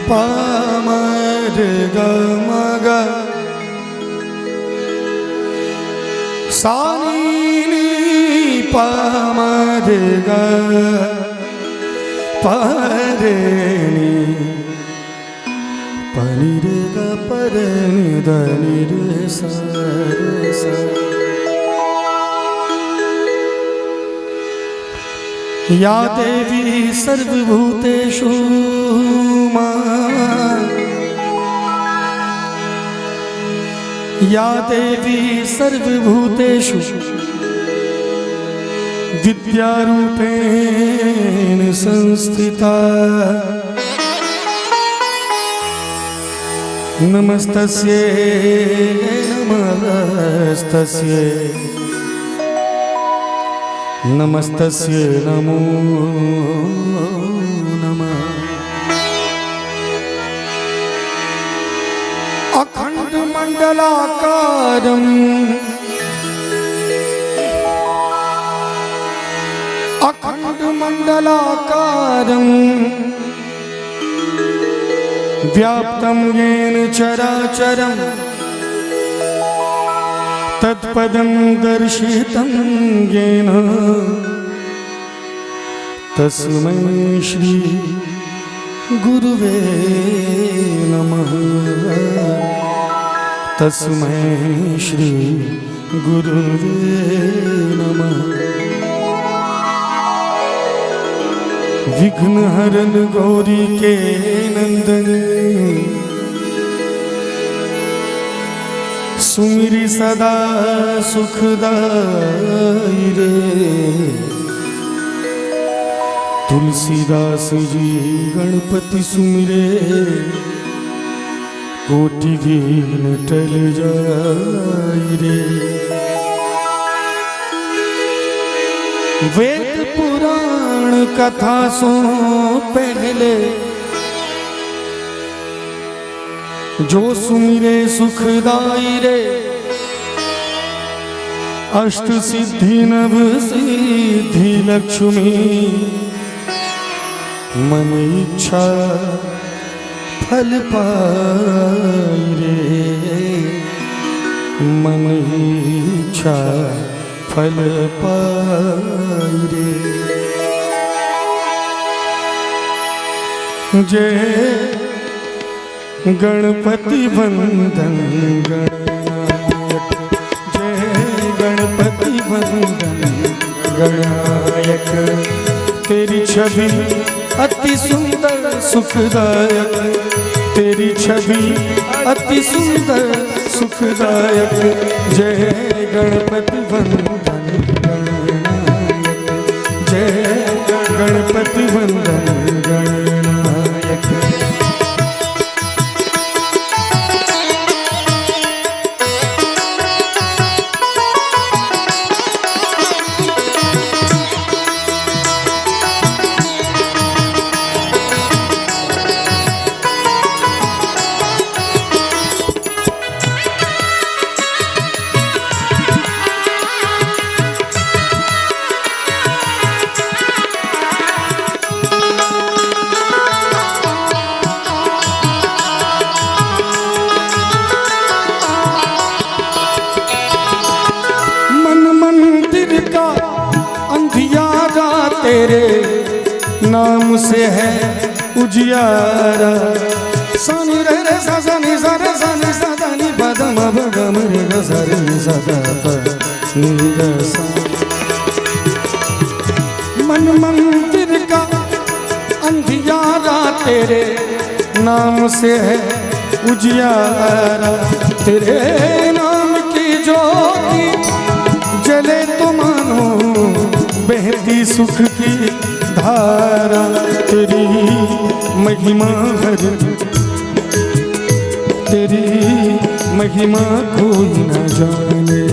Palmer गमग सानी Palmer ग परेनी पनिर ग परनि दनिर सरस या देवी सर्वभूतेषु या देवी सर्वभूतेषु विद्यारूपेण संस्थिता नमस्तस्यै नमस्तस्यै नमस्तस्यै नमो नमः। अखंड मंडलाकारम् अखंड मंडलाकारम् व्याप्तं येन चराचरम् तत्पदं दर्शितं येन तस्मै श्री गुरुवे नमः। तस्मै श्री गुरुवे नमः। विघ्नहरण गौरी के नंदन सुमिरी सदा सुखदाई रे। तुलसीदास जी गणपति सुमिरे कोटि विघ्न टल जाई रे। वेद पुराण कथा सो पहले जो सुमिरे सुखदाई रे। अष्ट सिद्धि नव सिद्धि लक्ष्मी मन इच्छा फल पाई रे। मन इच्छा फल पाई रे। जय गणपति वंदन गणनायक। जय गणपति वंदन गणनायक। तेरी छवि अति सुंदर सुखदायक। तेरी छवि अति सुंदर सुखदायक। जय गणपति वंदन गणनायक। जय गणपति वंदन गणनायक। तेरे नाम से है उजियारा। सनि रे रे सा सा नि सा रे सा नि सा दा नि प द म प ग म रे ग सर सदा नीरसा। मन मंदिर का अंधियारा तेरे नाम से है उजियारा। तेरे नाम की ज्योति जले तो मानो बहती सुख की धारा। तेरी महिमा हर तेरी महिमा कोई न जाने।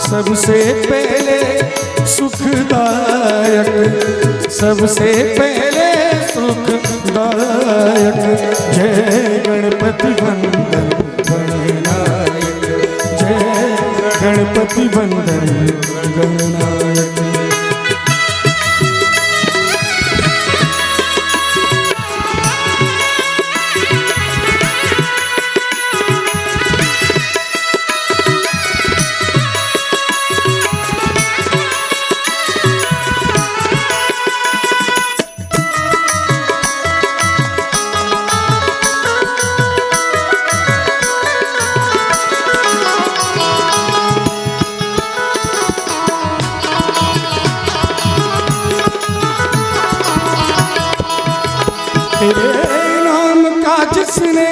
सबसे पहले सुखदायक, सबसे पहले सुखदायक। जय गणपति वंदन गणनायक, जय गणपति वंदन गणनायक। तेरे नाम का जिसने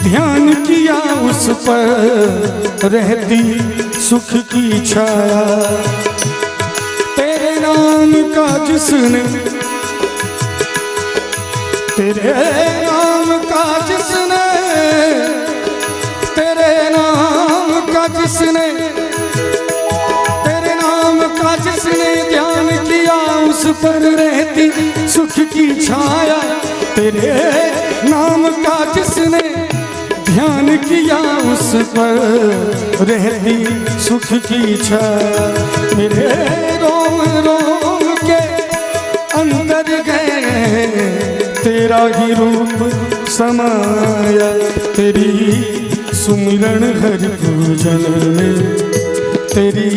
ध्यान किया उस पर रहती सुख की छाया। तेरे नाम का जिसने, तेरे नाम का जिसने, तेरे नाम का जिसने, तेरे नाम का जिसने ध्यान किया उस पर रहती सुख की छाया। तेरे नाम का जिसने ध्यान किया उस पर रहती सुख की छाया। मेरे रोम रोम के अंदर गए तेरा ही रूप समाया। तेरी सुमिरन हर पूजन में, तेरी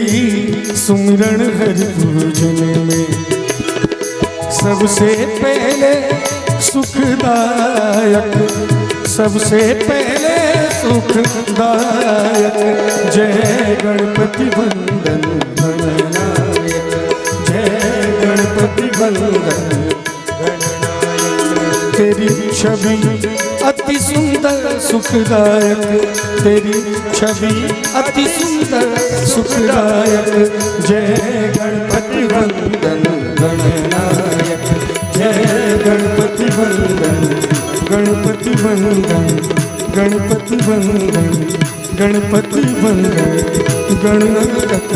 सुमिरन हर पूजन में। सबसे पहले सुखदायक, सबसे पहले सुखदायक। जय गणपति वंदन गणनायक, जय गणपति वंदन गणनायक। तेरी छवि अति सुंदर सुखदायक, तेरी छवि अति सुंदर सुखदायक। जय गणपति वंदन गणनायक, जय गणपति वंदन गणपति वंदन गणपति वंदन गणपति वंदन गणनायक।